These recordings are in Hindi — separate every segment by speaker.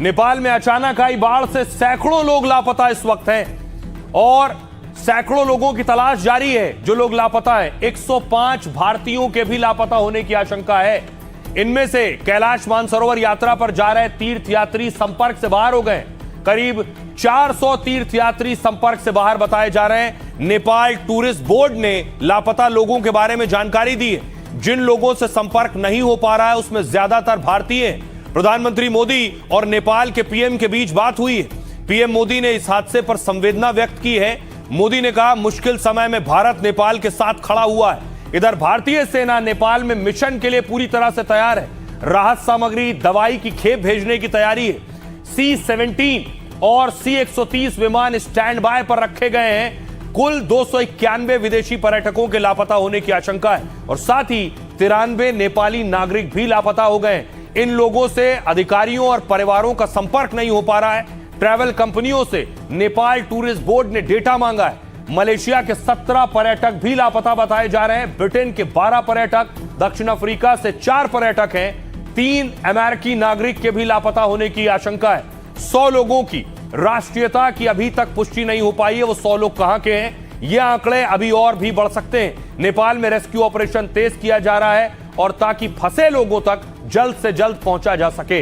Speaker 1: नेपाल में अचानक आई बाढ़ से सैकड़ों लोग लापता इस वक्त हैं और सैकड़ों लोगों की तलाश जारी है। जो लोग लापता है 105 भारतीयों के भी लापता होने की आशंका है। इनमें से कैलाश मानसरोवर यात्रा पर जा रहे तीर्थयात्री संपर्क से बाहर हो गए। करीब 400 तीर्थयात्री संपर्क से बाहर बताए जा रहे हैं। नेपाल टूरिस्ट बोर्ड ने लापता लोगों के बारे में जानकारी दी है। जिन लोगों से संपर्क नहीं हो पा रहा है उसमें ज्यादातर भारतीय हैं। प्रधानमंत्री मोदी और नेपाल के पीएम के बीच बात हुई है। पीएम मोदी ने इस हादसे पर संवेदना व्यक्त की है। मोदी ने कहा, मुश्किल समय में भारत नेपाल के साथ खड़ा हुआ है। इधर भारतीय सेना नेपाल में मिशन के लिए पूरी तरह से तैयार है। राहत सामग्री, दवाई की खेप भेजने की तैयारी है। C-17 और C-130 विमान स्टैंड बाय पर रखे गए हैं। कुल 291 विदेशी पर्यटकों के लापता होने की आशंका है और साथ ही 93 नेपाली नागरिक भी लापता हो गए। इन लोगों से अधिकारियों और परिवारों का संपर्क नहीं हो पा रहा है। ट्रैवल कंपनियों से नेपाल टूरिस्ट बोर्ड ने डेटा मांगा है। मलेशिया के 17 पर्यटक भी लापता बताए जा रहे हैं। ब्रिटेन के 12 पर्यटक, दक्षिण अफ्रीका से 4 पर्यटक हैं। 3 अमेरिकी नागरिक के भी लापता होने की आशंका है। 100 लोगों की राष्ट्रीयता की अभी तक पुष्टि नहीं हो पाई है। वो 100 लोग कहां के हैं, ये आंकड़े अभी और भी बढ़ सकते हैं। नेपाल में रेस्क्यू ऑपरेशन तेज किया जा रहा है और ताकि फंसे लोगों तक जल्द से जल्द पहुंचा जा सके।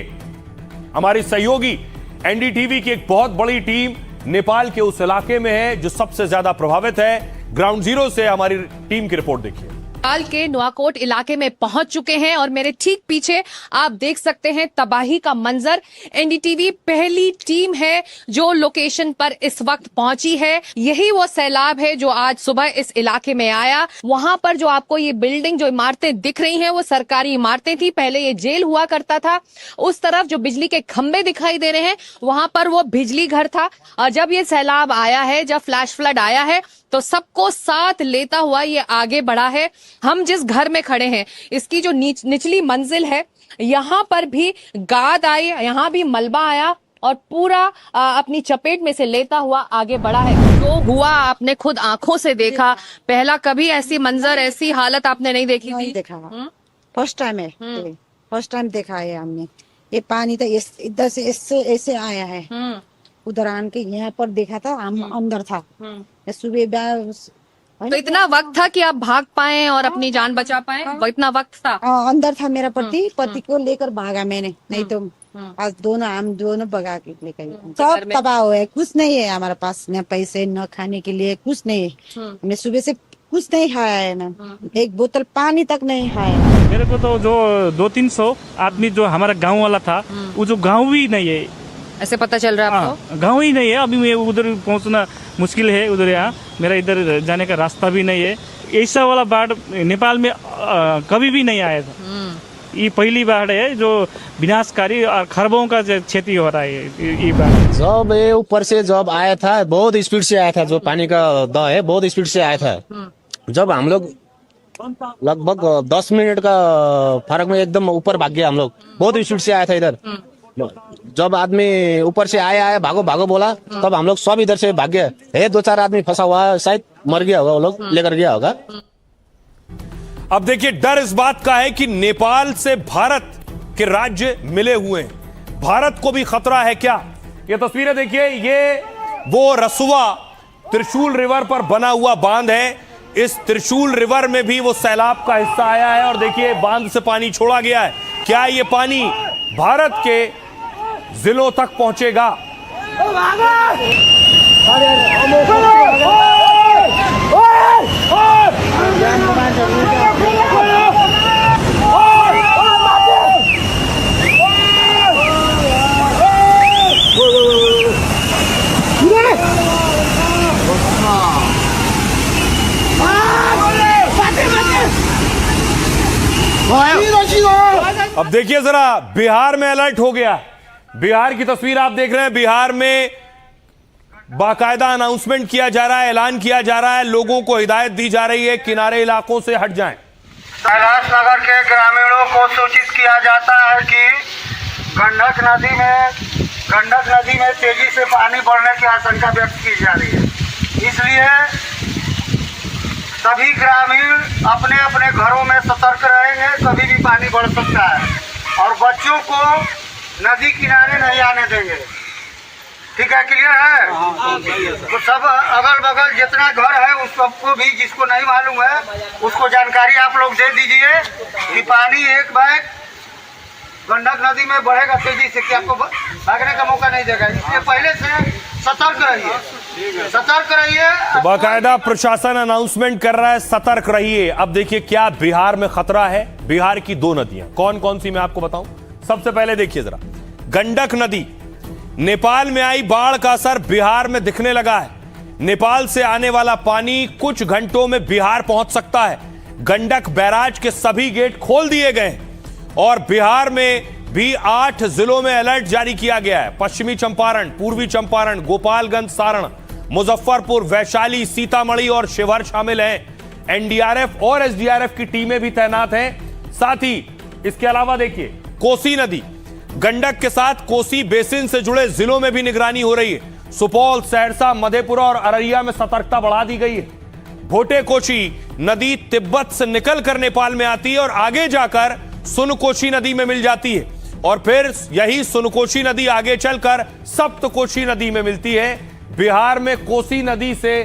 Speaker 1: हमारी सहयोगी एनडीटीवी की एक बहुत बड़ी टीम नेपाल के उस इलाके में है जो सबसे ज्यादा प्रभावित है। ग्राउंड जीरो से हमारी टीम की रिपोर्ट देखिए।
Speaker 2: नेपाल के नुआकोट इलाके में पहुंच चुके हैं और मेरे ठीक पीछे आप देख सकते हैं तबाही का मंजर। एनडीटीवी पहली टीम है जो लोकेशन पर इस वक्त पहुंची है। यही वो सैलाब है जो आज सुबह इस इलाके में आया। वहां पर जो आपको ये बिल्डिंग, जो इमारतें दिख रही हैं, वो सरकारी इमारतें थी। पहले ये जेल हुआ करता था। उस तरफ जो बिजली के खंभे दिखाई दे रहे हैं, वहां पर वो बिजली घर था। और जब ये सैलाब आया है, जब फ्लैश फ्लड आया है, तो सबको साथ लेता हुआ ये आगे बढ़ा है। हम जिस घर में खड़े हैं, इसकी जो निचली मंजिल है, यहाँ पर भी गाद आई, यहाँ भी मलबा आया और पूरा अपनी चपेट में से लेता हुआ आगे बढ़ा है। जो हुआ आपने खुद आंखों से देखा। पहला कभी ऐसी मंजर, ऐसी हालत आपने नहीं देखी
Speaker 3: नहीं
Speaker 2: थी?
Speaker 3: देखा, फर्स्ट टाइम है। फर्स्ट टाइम देखा है हमने। ये पानी तो इधर से ऐसे आया है। उधर आन के यहाँ पर देखा था, हम अंदर था। सुबह
Speaker 2: तो इतना वक्त था कि आप भाग पाए और अपनी जान बचा पाए? इतना वक्त था?
Speaker 3: अंदर था मेरा पति को लेकर भागा मैंने, नहीं तो आज हम दोनों भगा के लेकर। सब तबाह हुआ है, कुछ नहीं है हमारे पास, न पैसे न खाने के लिए कुछ नहीं है। हमने सुबह से कुछ नहीं खाया है, ना एक बोतल पानी तक नहीं खाया।
Speaker 4: मेरे को तो जो 200-300 आदमी जो हमारा गांव वाला था, वो जो गांव भी नहीं है,
Speaker 2: ऐसे पता चल रहा है आपको?
Speaker 4: गांव ही नहीं है। अभी मैं उधर पहुंचना मुश्किल है। उधर यहाँ मेरा इधर जाने का रास्ता भी नहीं है। ऐसा वाला बाढ़ नेपाल में कभी भी नहीं आया था। ये पहली बाढ़ है जो विनाशकारी और खरबों का क्षति हो रहा है। ये बाढ़
Speaker 5: जब ये ऊपर से जब आया था, बहुत स्पीड से आया था। जो पानी का दह है, बहुत स्पीड से आया था। जब हम लोग लगभग 10 मिनट का फर्क में एकदम ऊपर भाग गया। हम लोग बहुत स्पीड से आया था इधर। जब आदमी ऊपर से आया भागो भागो बोला, तब हम लोग सब इधर से भाग गए। 2-4 आदमी फंसा हुआ है, शायद मर गया होगा, वो लोग लेकर गया होगा।
Speaker 1: अब देखिए, डर इस बात का है कि नेपाल से भारत के राज्य मिले हुए हैं। भारत को भी खतरा है क्या? ये तस्वीरें देखिए, ये वो रसुआ त्रिशूल रिवर पर बना हुआ बांध है। इस त्रिशूल रिवर में भी वो सैलाब का हिस्सा आया है और देखिए बांध से पानी छोड़ा गया है। क्या ये पानी भारत के जिलों तक पहुंचेगा? अब देखिए जरा, बिहार में अलर्ट हो गया। बिहार की तस्वीर आप देख रहे हैं। बिहार में बाकायदा अनाउंसमेंट किया जा रहा है, ऐलान किया जा रहा है, लोगों को हिदायत दी जा रही है किनारे इलाकों से हट जाएं।
Speaker 6: कैलाश नगर के ग्रामीणों को सूचित किया जाता है कि गंडक नदी में तेजी से पानी बढ़ने की आशंका व्यक्त की जा रही है। इसलिए सभी ग्रामीण अपने अपने घरों में सतर्क रहेंगे। कभी भी पानी बढ़ सकता है और बच्चों को नदी किनारे नहीं आने देंगे। ठीक है, क्लियर है? तो सब अगल बगल जितना घर है उस सबको भी, जिसको नहीं मालूम है उसको जानकारी आप लोग दे दीजिए कि पानी एक बैग गंडक नदी में बढ़ेगा तेजी से, कि आपको भागने का मौका नहीं देगा। इसलिए पहले से सतर्क रहिए, सतर्क रहिए।
Speaker 1: तो बाकायदा प्रशासन अनाउंसमेंट कर रहा है, सतर्क रहिए। अब देखिए क्या बिहार में खतरा है। बिहार की दो नदियां कौन कौन सी मैं आपको बताऊं। सबसे पहले देखिए जरा, गंडक नदी, नेपाल में आई बाढ़ का असर बिहार में दिखने लगा है। नेपाल से आने वाला पानी कुछ घंटों में बिहार पहुंच सकता है। गंडक बैराज के सभी गेट खोल दिए गए हैं और बिहार में भी 8 जिलों में अलर्ट जारी किया गया है। पश्चिमी चंपारण, पूर्वी चंपारण, गोपालगंज, सारण, मुजफ्फरपुर, वैशाली, सीतामढ़ी और शिवहर शामिल हैं। एनडीआरएफ और एसडीआरएफ की टीमें भी तैनात हैं। साथ ही इसके अलावा देखिए कोसी नदी, गंडक के साथ कोसी बेसिन से जुड़े जिलों में भी निगरानी हो रही है। सुपौल, सहरसा, मधेपुरा और अररिया में सतर्कता बढ़ा दी गई है। भोटे कोशी नदी तिब्बत से निकलकर नेपाल में आती है और आगे जाकर सुनकोशी नदी में मिल जाती है और फिर यही सुनकोशी नदी आगे चलकर सप्तकोशी नदी में मिलती है। बिहार में कोसी नदी से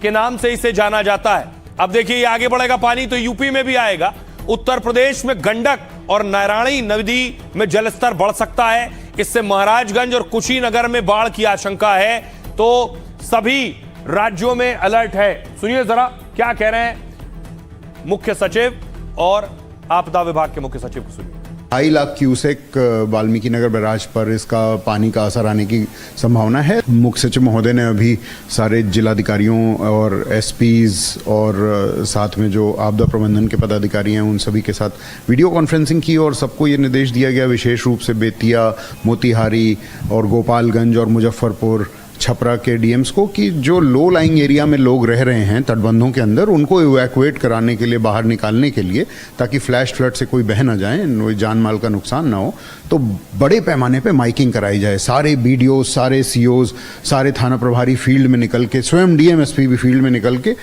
Speaker 1: के नाम से इसे जाना जाता है। अब देखिए ये आगे बढ़ेगा पानी तो यूपी में भी आएगा। उत्तर प्रदेश में गंडक और नारायणी नदी में जलस्तर बढ़ सकता है। इससे महाराजगंज और कुशीनगर में बाढ़ की आशंका है। तो सभी राज्यों में अलर्ट है। सुनिए जरा क्या कह रहे हैं मुख्य सचिव और आपदा विभाग के मुख्य सचिव को सुनिए।
Speaker 7: 2.5 लाख क्यूसेक वाल्मीकि नगर बैराज पर इसका पानी का असर आने की संभावना है। मुख्य सचिव महोदय ने अभी सारे जिलाधिकारियों और एसपीज और साथ में जो आपदा प्रबंधन के पदाधिकारी हैं उन सभी के साथ वीडियो कॉन्फ्रेंसिंग की और सबको ये निर्देश दिया गया विशेष रूप से बेतिया, मोतिहारी और गोपालगंज और मुजफ्फरपुर, छपरा के डीएम्स को कि जो लो लाइंग एरिया में लोग रह रहे हैं तटबंधों के अंदर उनको इवैक्यूएट कराने के लिए, बाहर निकालने के लिए, ताकि फ्लैश फ्लड से कोई बह ना जाए, जान माल का नुकसान ना हो, तो बड़े पैमाने पे माइकिंग कराई जाए। सारे बीडीओ, सारे सीओज, सारे थाना प्रभारी फील्ड में निकल के, स्वयं डीएमएसपी भी फील्ड में निकल के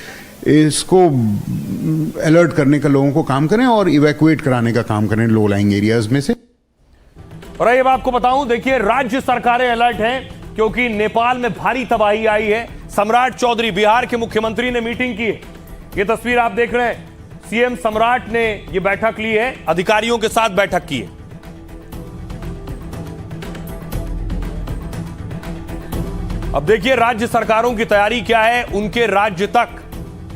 Speaker 7: इसको अलर्ट करने का लोगों को काम करें और इवैक्यूएट कराने का काम करें लो लाइंग एरियाज में से।
Speaker 1: और अब आपको बताऊं, देखिए राज्य सरकारें अलर्ट हैं क्योंकि नेपाल में भारी तबाही आई है। सम्राट चौधरी, बिहार के मुख्यमंत्री ने मीटिंग की है। ये तस्वीर आप देख रहे हैं। सीएम सम्राट ने ये बैठक ली है, अधिकारियों के साथ बैठक की है। अब देखिए राज्य सरकारों की तैयारी क्या है। उनके राज्य तक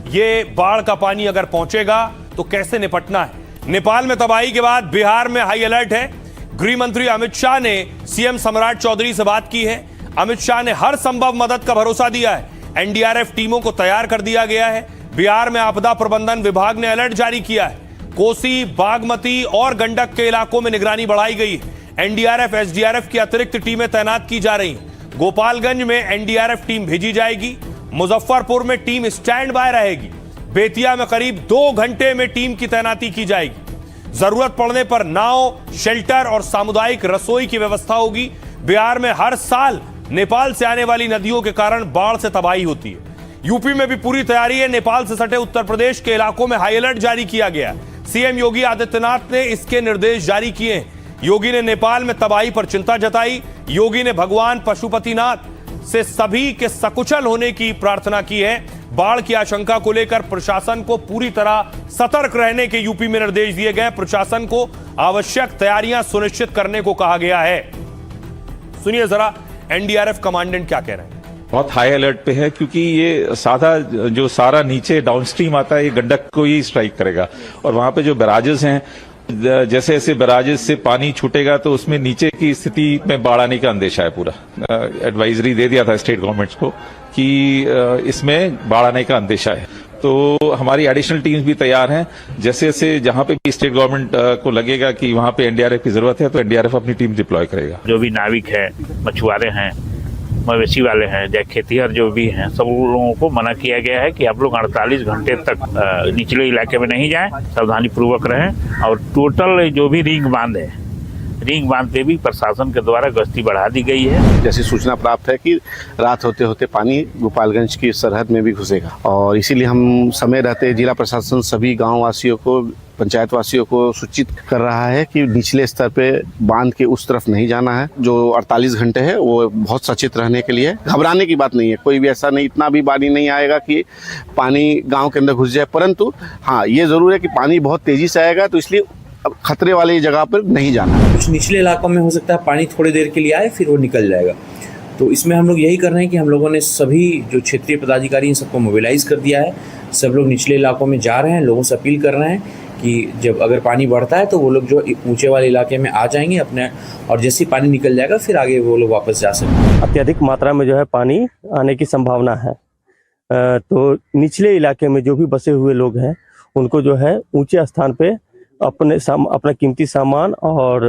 Speaker 1: ये बाढ़ का पानी अगर पहुंचेगा तो कैसे निपटना है। नेपाल में तबाही के बाद बिहार में हाई अलर्ट है। गृह मंत्री अमित शाह ने सीएम सम्राट चौधरी से बात की है। अमित शाह ने हर संभव मदद का भरोसा दिया है। एनडीआरएफ टीमों को तैयार कर दिया गया है। बिहार में आपदा प्रबंधन विभाग ने अलर्ट जारी किया है। कोसी, बागमती और गंडक के इलाकों में निगरानी बढ़ाई गई है। एनडीआरएफ, एसडीआरएफ की अतिरिक्त टीमें तैनात की जा रही हैं। गोपालगंज में एनडीआरएफ टीम भेजी जाएगी। मुजफ्फरपुर में टीम स्टैंड बाय रहेगी। बेतिया में करीब 2 घंटे में टीम की तैनाती की जाएगी। जरूरत पड़ने पर नाव, शेल्टर और सामुदायिक रसोई की व्यवस्था होगी। बिहार में हर साल नेपाल से आने वाली नदियों के कारण बाढ़ से तबाही होती है। यूपी में भी पूरी तैयारी है। नेपाल से सटे उत्तर प्रदेश के इलाकों में हाई अलर्ट जारी किया गया है। सीएम योगी आदित्यनाथ ने इसके निर्देश जारी किए हैं। योगी ने नेपाल में तबाही पर चिंता जताई। योगी ने भगवान पशुपतिनाथ से सभी के सकुशल होने की प्रार्थना की है। बाढ़ की आशंका को लेकर प्रशासन को पूरी तरह सतर्क रहने के यूपी में निर्देश दिए गए। प्रशासन को आवश्यक तैयारियां सुनिश्चित करने को कहा गया है। सुनिए जरा एनडीआरएफ कमांडेंट क्या कह रहे हैं।
Speaker 8: बहुत हाई अलर्ट पे है क्योंकि ये साधा जो सारा नीचे डाउनस्ट्रीम आता है ये गंडक को ही स्ट्राइक करेगा और वहां पे जो बैराजेस हैं, जैसे जैसे बैराजेस से पानी छूटेगा तो उसमें नीचे की स्थिति में बाढ़ आने का अंदेशा है। पूरा एडवाइजरी दे दिया था स्टेट गवर्नमेंट्स को कि इसमें बाढ़ आने का अंदेशा है। तो हमारी एडिशनल टीम्स भी तैयार हैं। जैसे जैसे जहां पे भी स्टेट गवर्नमेंट को लगेगा कि वहां पे एनडीआरएफ की जरूरत है तो एनडीआरएफ अपनी टीम डिप्लॉय करेगा।
Speaker 9: जो भी नाविक है, मछुआरे हैं, मवेशी वाले हैं, या खेतिहर जो भी हैं, सब लोगों को मना किया गया है कि आप लोग 48 घंटे तक निचले इलाके में नहीं जाएं, सावधानी पूर्वक रहें। और टोटल जो भी रिंग बांध है, रिंग बांध पे भी प्रशासन के द्वारा गश्ती बढ़ा दी गई है।
Speaker 10: जैसी सूचना प्राप्त है कि रात होते होते पानी गोपालगंज की सरहद में भी घुसेगा और इसीलिए हम समय रहते जिला प्रशासन सभी गांव वासियों को पंचायत वासियों को सूचित कर रहा है कि निचले स्तर पे बांध के उस तरफ नहीं जाना है। जो 48 घंटे है वो बहुत सचेत रहने के लिए, घबराने की बात नहीं है। कोई भी ऐसा नहीं, इतना भी पानी नहीं आएगा कि पानी गांव के अंदर घुस जाए, परंतु हाँ ये जरूर है कि पानी बहुत तेजी से आएगा, तो इसलिए खतरे वाली जगह पर नहीं जाना।
Speaker 11: कुछ निचले इलाकों में हो सकता है पानी थोड़ी देर के लिए आए फिर वो निकल जाएगा। तो इसमें हम लोग यही कर रहे हैं कि हम लोगों ने सभी जो क्षेत्रीय पदाधिकारी हैं सबको मोबिलाइज कर दिया है। सब लोग निचले इलाकों में जा रहे हैं, लोगों से अपील कर रहे हैं कि जब अगर पानी बढ़ता है तो वो लोग जो ऊंचे वाले इलाके में आ जाएंगे अपने, और जैसे ही पानी निकल जाएगा फिर आगे वो लोग वापस जा सकते।
Speaker 12: अत्यधिक मात्रा में जो है पानी आने की संभावना है, तो निचले इलाके में जो भी बसे हुए लोग हैं उनको जो है ऊंचे स्थान पे अपना कीमती सामान और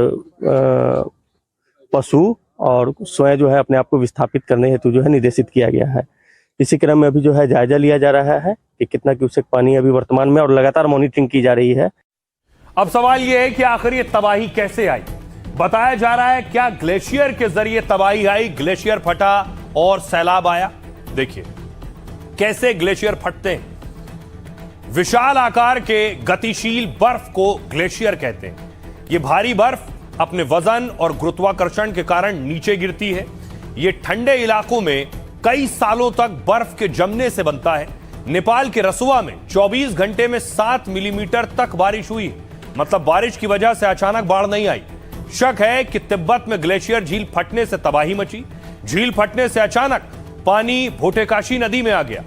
Speaker 12: पशु और स्वयं जो है अपने आप को विस्थापित करने हेतु जो है निर्देशित किया गया है। इसी क्रम में अभी जो है जायजा लिया जा रहा है कि कितना क्यूसेक पानी अभी वर्तमान में, और लगातार मॉनिटरिंग की जा रही है।
Speaker 1: अब सवाल यह है कि आखिर ये तबाही कैसे आई। बताया जा रहा है क्या ग्लेशियर के जरिए तबाही आई, ग्लेशियर फटा और सैलाब आया। देखिए कैसे ग्लेशियर फटते हैं। विशाल आकार के गतिशील बर्फ को ग्लेशियर कहते हैं। यह भारी बर्फ अपने वजन और गुरुत्वाकर्षण के कारण नीचे गिरती है। यह ठंडे इलाकों में कई सालों तक बर्फ के जमने से बनता है। नेपाल के रसुआ में 24 घंटे में 7 मिलीमीटर तक बारिश हुई, मतलब बारिश की वजह से अचानक बाढ़ नहीं आई। शक है कि तिब्बत में ग्लेशियर झील फटने से तबाही मची। झील फटने से अचानक पानी भोटेकाशी नदी में आ गया।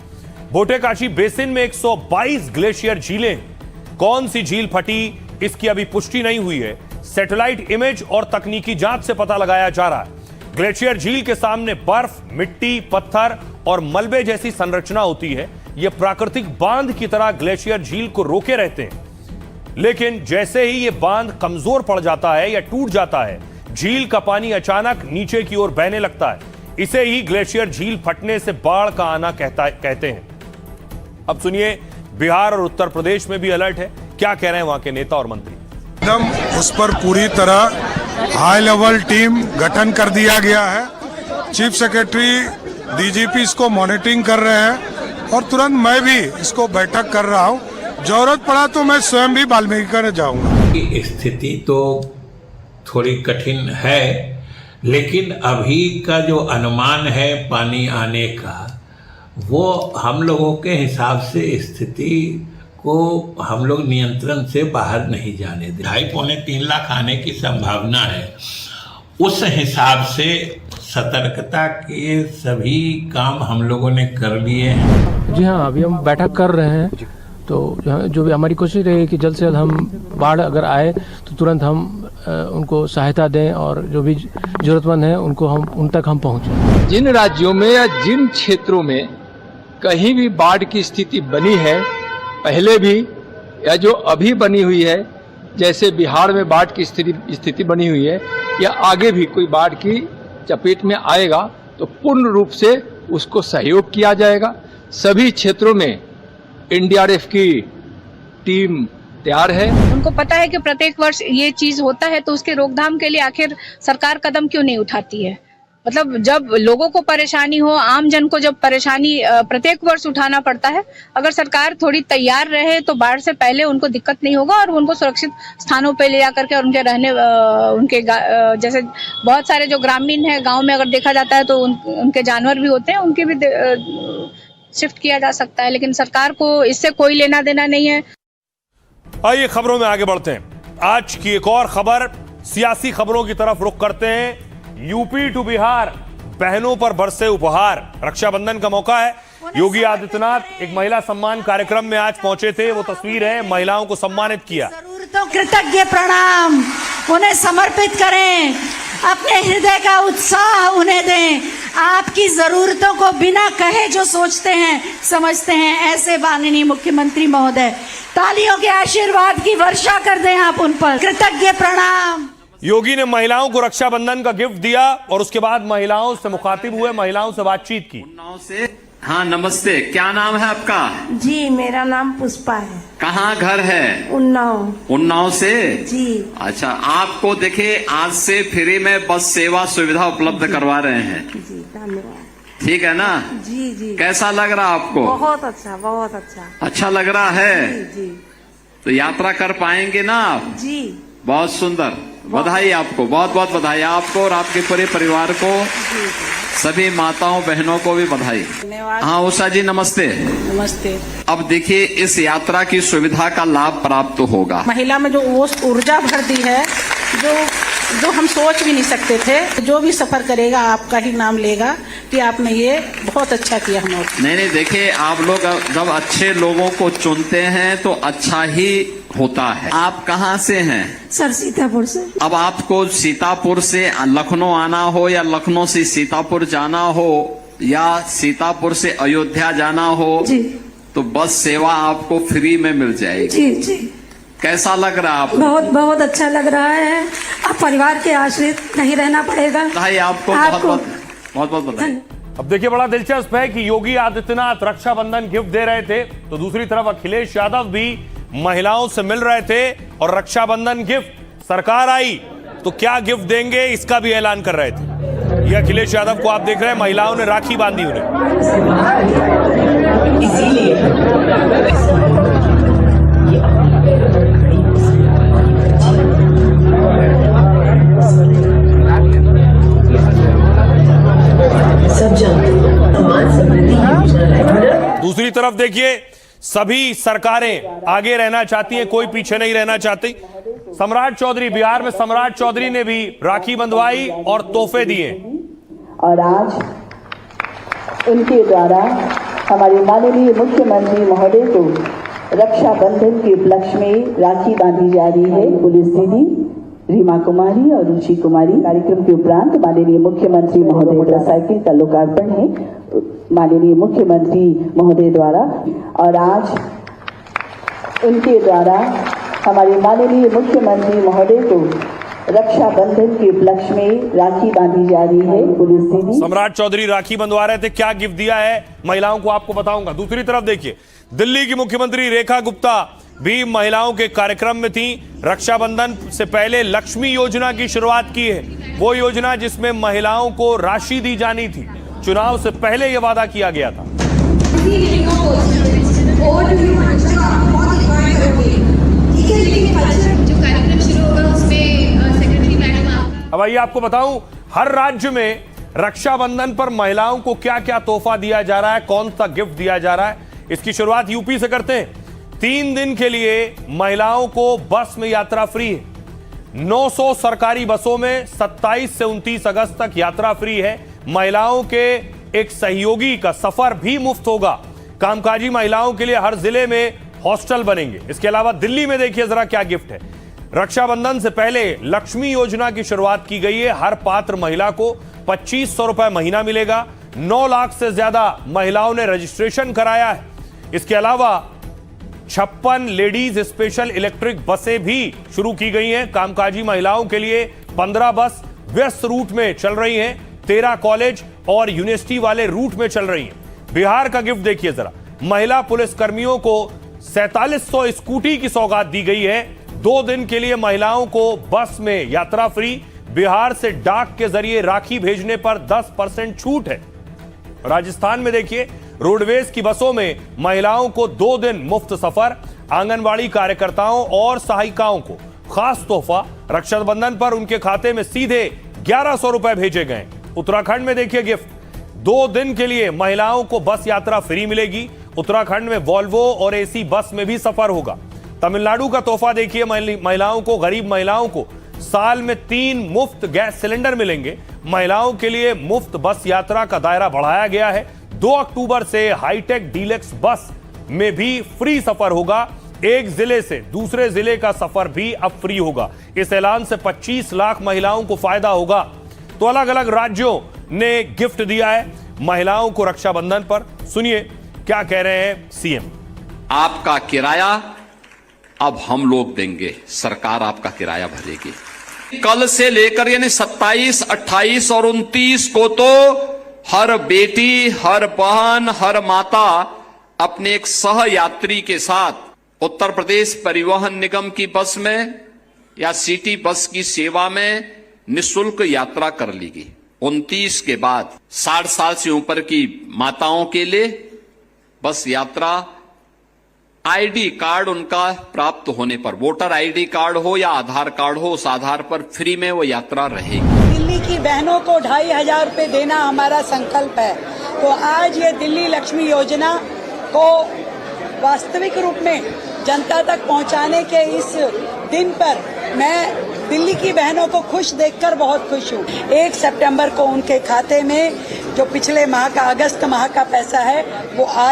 Speaker 1: भोटेकाशी बेसिन में 122 ग्लेशियर झीलें हैं। कौन सी झील फटी इसकी अभी पुष्टि नहीं हुई है। सैटेलाइट इमेज और तकनीकी जांच से पता लगाया जा रहा है। ग्लेशियर झील के सामने बर्फ, मिट्टी, पत्थर और मलबे जैसी संरचना होती है। यह प्राकृतिक बांध की तरह ग्लेशियर झील को रोके रहते हैं, लेकिन जैसे ही यह बांध कमजोर पड़ जाता है या टूट जाता है, झील का पानी अचानक नीचे की ओर बहने लगता है। इसे ही ग्लेशियर झील फटने से बाढ़ का आना कहते हैं। अब सुनिए, बिहार और उत्तर प्रदेश में भी अलर्ट है। क्या कह रहे हैं वहां के नेता और मंत्री।
Speaker 13: एकदम उस पर पूरी तरह हाई लेवल टीम गठन कर दिया गया है। चीफ सेक्रेटरी, डीजीपी इसको मॉनिटरिंग कर रहे हैं और तुरंत मैं भी इसको बैठक कर रहा हूँ। जरूरत पड़ा तो मैं स्वयं भी वाल्मीकि कर जाऊंगा।
Speaker 14: स्थिति तो थोड़ी कठिन है, लेकिन अभी का जो अनुमान है पानी आने का, वो हम लोगों के हिसाब से स्थिति को हम लोग नियंत्रण से बाहर नहीं जाने दें। 2.5-3 लाख आने की संभावना है। उस हिसाब से सतर्कता के सभी काम हम लोगों ने कर लिए हैं।
Speaker 15: जी हाँ, अभी हम बैठक कर रहे हैं, तो जो भी हमारी कोशिश रहेगी कि जल्द से जल्द हम बाढ़ अगर आए तो तुरंत हम उनको सहायता दें और जो भी जरूरतमंद है उन तक हम पहुँचें।
Speaker 16: जिन राज्यों में या जिन क्षेत्रों में कहीं भी बाढ़ की स्थिति बनी है, पहले भी या जो अभी बनी हुई है, जैसे बिहार में बाढ़ की स्थिति बनी हुई है, या आगे भी कोई बाढ़ की चपेट में आएगा तो पूर्ण रूप से उसको सहयोग किया जाएगा। सभी क्षेत्रों में एनडीआरएफ की टीम तैयार है।
Speaker 17: उनको पता है कि प्रत्येक वर्ष ये चीज होता है, तो उसके रोकथाम के लिए आखिर सरकार कदम क्यों नहीं उठाती है। मतलब जब लोगों को परेशानी हो, आम जन को जब परेशानी प्रत्येक वर्ष उठाना पड़ता है, अगर सरकार थोड़ी तैयार रहे तो बाढ़ से पहले उनको दिक्कत नहीं होगा और उनको सुरक्षित स्थानों पे ले जाकर के और उनके रहने उनके जैसे बहुत सारे जो ग्रामीण है गांव में अगर देखा जाता है तो उनके जानवर भी होते हैं, उनके भी शिफ्ट किया जा सकता है, लेकिन सरकार को इससे कोई लेना देना नहीं है।
Speaker 1: आइए खबरों में आगे बढ़ते हैं। आज की एक और खबर, सियासी खबरों की तरफ रुख करते हैं। यूपी टू बिहार, बहनों पर बरसे उपहार। रक्षाबंधन का मौका है। योगी आदित्यनाथ एक महिला सम्मान कार्यक्रम में आज पहुंचे थे। वो तस्वीर है, महिलाओं को सम्मानित किया।
Speaker 18: तो कृतज्ञ प्रणाम उन्हें समर्पित करें, अपने हृदय का उत्साह उन्हें दें। आपकी जरूरतों को बिना कहे जो सोचते हैं, समझते हैं, ऐसे माननीय मुख्यमंत्री महोदय, तालियों के आशीर्वाद की वर्षा कर दें आप उन पर। कृतज्ञ प्रणाम।
Speaker 1: योगी ने महिलाओं को रक्षाबंधन का गिफ्ट दिया और उसके बाद महिलाओं से मुखातिब हुए, महिलाओं से बातचीत की।
Speaker 19: हाँ नमस्ते, क्या नाम है आपका?
Speaker 18: जी मेरा नाम पुष्पा है।
Speaker 19: कहाँ घर है?
Speaker 18: उन्नाव
Speaker 19: से?
Speaker 18: जी।
Speaker 19: अच्छा, आपको देखिए आज से फ्री में बस सेवा सुविधा उपलब्ध करवा रहे हैं।
Speaker 18: जी धन्यवाद।
Speaker 19: ठीक है ना?
Speaker 18: जी।
Speaker 19: कैसा लग रहा आपको?
Speaker 18: बहुत अच्छा, बहुत अच्छा।
Speaker 19: अच्छा लग रहा है?
Speaker 18: जी।
Speaker 19: तो यात्रा कर पाएंगे ना आप?
Speaker 18: जी।
Speaker 19: बहुत सुंदर, बधाई आपको, बहुत बहुत बधाई आपको और आपके पूरे परिवार को, सभी माताओं बहनों को भी बधाई। हाँ उषा जी नमस्ते।
Speaker 18: नमस्ते।
Speaker 19: अब देखिए इस यात्रा की सुविधा का लाभ प्राप्त होगा।
Speaker 18: महिला में जो वो ऊर्जा भर दी है, जो हम सोच भी नहीं सकते थे। जो भी सफर करेगा आपका ही नाम लेगा कि आपने ये बहुत अच्छा किया हमारे।
Speaker 19: नहीं देखिए, आप लोग जब अच्छे लोगों को चुनते हैं तो अच्छा ही होता है। आप कहाँ से हैं?
Speaker 18: सर सीतापुर से।
Speaker 19: अब आपको सीतापुर से लखनऊ आना हो या लखनऊ से सीतापुर जाना हो या सीतापुर से अयोध्या जाना हो जी, तो बस सेवा आपको फ्री में मिल जाएगी।
Speaker 18: जी जी।
Speaker 19: कैसा लग रहा है आपको? बहुत
Speaker 18: बहुत अच्छा लग रहा है। अब परिवार के आश्रित नहीं रहना पड़ेगा।
Speaker 19: बधाई आपको, बहुत बहुत बधाई।
Speaker 1: अब देखिए बड़ा दिलचस्प है कि योगी आदित्यनाथ रक्षाबंधन गिफ्ट दे रहे थे, तो दूसरी तरफ अखिलेश यादव भी महिलाओं से मिल रहे थे और रक्षाबंधन गिफ्ट सरकार आई तो क्या गिफ्ट देंगे इसका भी ऐलान कर रहे थे। ये अखिलेश यादव को आप देख रहे हैं, महिलाओं ने राखी बांधी उन्हें। दूसरी तरफ देखिए सभी सरकारें आगे रहना चाहती हैं, कोई पीछे नहीं रहना चाहती। सम्राट चौधरी, बिहार में सम्राट चौधरी ने भी राखी बंधवाई और तोहफे दिए।
Speaker 20: और आज उनके द्वारा हमारे माननीय मुख्यमंत्री महोदय को रक्षाबंधन के उपलक्ष्य में राखी बांधी जा रही है। पुलिस दीदी रीमा कुमारी और रुचि कुमारी। कार्यक्रम के उपरांत माननीय मुख्यमंत्री महोदय मोटरसाइकिल का लोकार्पण है माननीय मुख्यमंत्री महोदय द्वारा। और आज उनके द्वारा हमारे माननीय मुख्यमंत्री महोदय को रक्षाबंधन के उपलक्ष्य में राखी बांधी जा रही है। पुलिस दीदी
Speaker 1: सम्राट चौधरी राखी बंधवा रहे थे, क्या गिफ्ट दिया है महिलाओं को आपको बताऊंगा। दूसरी तरफ देखिए दिल्ली की मुख्यमंत्री रेखा गुप्ता भी महिलाओं के कार्यक्रम में थी। रक्षाबंधन से पहले लक्ष्मी योजना की शुरुआत की है, वो योजना जिसमें महिलाओं को राशि दी जानी थी। चुनाव से पहले यह वादा किया गया था। अब आइए आपको बताऊं हर राज्य में रक्षाबंधन पर महिलाओं को क्या क्या तोहफा दिया जा रहा है, कौन सा गिफ्ट दिया जा रहा है। इसकी शुरुआत यूपी से करते हैं। 3 दिन के लिए महिलाओं को बस में यात्रा फ्री है। 900 सरकारी बसों में 27 से 29 अगस्त तक यात्रा फ्री है। महिलाओं के एक सहयोगी का सफर भी मुफ्त होगा। कामकाजी महिलाओं के लिए हर जिले में हॉस्टल बनेंगे। इसके अलावा दिल्ली में देखिए जरा क्या गिफ्ट है। रक्षाबंधन से पहले लक्ष्मी योजना की शुरुआत की गई है। हर पात्र महिला को 2500 रुपए महीना मिलेगा। 9 लाख से ज्यादा महिलाओं ने रजिस्ट्रेशन कराया है। इसके अलावा 56 लेडीज स्पेशल इलेक्ट्रिक बसें भी शुरू की गई हैं। कामकाजी महिलाओं के लिए 15 बस व्यस्त रूट में चल रही हैं। 13 कॉलेज और यूनिवर्सिटी वाले रूट में चल रही हैं। बिहार का गिफ्ट देखिए जरा। महिला पुलिस कर्मियों को 4700 स्कूटी की सौगात दी गई है। 2 दिन के लिए महिलाओं को बस में यात्रा फ्री। बिहार से डाक के जरिए राखी भेजने पर 10% छूट है। राजस्थान में देखिए रोडवेज की बसों में महिलाओं को 2 दिन मुफ्त सफर। आंगनवाड़ी कार्यकर्ताओं और सहायिकाओं को खास तोहफा। रक्षाबंधन पर उनके खाते में सीधे 1100 रुपए भेजे गए। उत्तराखंड में देखिए गिफ्ट। 2 दिन के लिए महिलाओं को बस यात्रा फ्री मिलेगी। उत्तराखंड में वॉल्वो और एसी बस में भी सफर होगा। तमिलनाडु का तोहफा देखिए, महिलाओं को, गरीब महिलाओं को साल में 3 मुफ्त गैस सिलेंडर मिलेंगे। महिलाओं के लिए मुफ्त बस यात्रा का दायरा बढ़ाया गया है। 2 अक्टूबर से हाईटेक डीलक्स बस में भी फ्री सफर होगा। एक जिले से दूसरे जिले का सफर भी अब फ्री होगा। इस ऐलान से 25 लाख महिलाओं को फायदा होगा। तो अलग अलग राज्यों ने गिफ्ट दिया है महिलाओं को रक्षाबंधन पर। सुनिए क्या कह रहे हैं सीएम।
Speaker 19: आपका किराया अब हम लोग देंगे, सरकार आपका किराया भरेगी। कल से लेकर यानी 27, 28 और 29 को तो हर बेटी, हर बहन, हर माता अपने एक सह यात्री के साथ उत्तर प्रदेश परिवहन निगम की बस में या सिटी बस की सेवा में निःशुल्क यात्रा कर लेगी। 29 के बाद 60 साल से ऊपर की माताओं के लिए बस यात्रा आईडी कार्ड उनका प्राप्त होने पर, वोटर आईडी कार्ड हो या आधार कार्ड हो, उस आधार पर फ्री में वो यात्रा रहेगी।
Speaker 18: दिल्ली की बहनों को 2500 रुपए देना हमारा संकल्प है। तो आज ये दिल्ली लक्ष्मी योजना को वास्तविक रूप में जनता तक पहुंचाने के इस दिन पर मैं दिल्ली की बहनों को खुश देखकर बहुत खुश हूँ। 1 सितंबर को उनके खाते में जो पिछले माह का, अगस्त माह का पैसा है, वो आज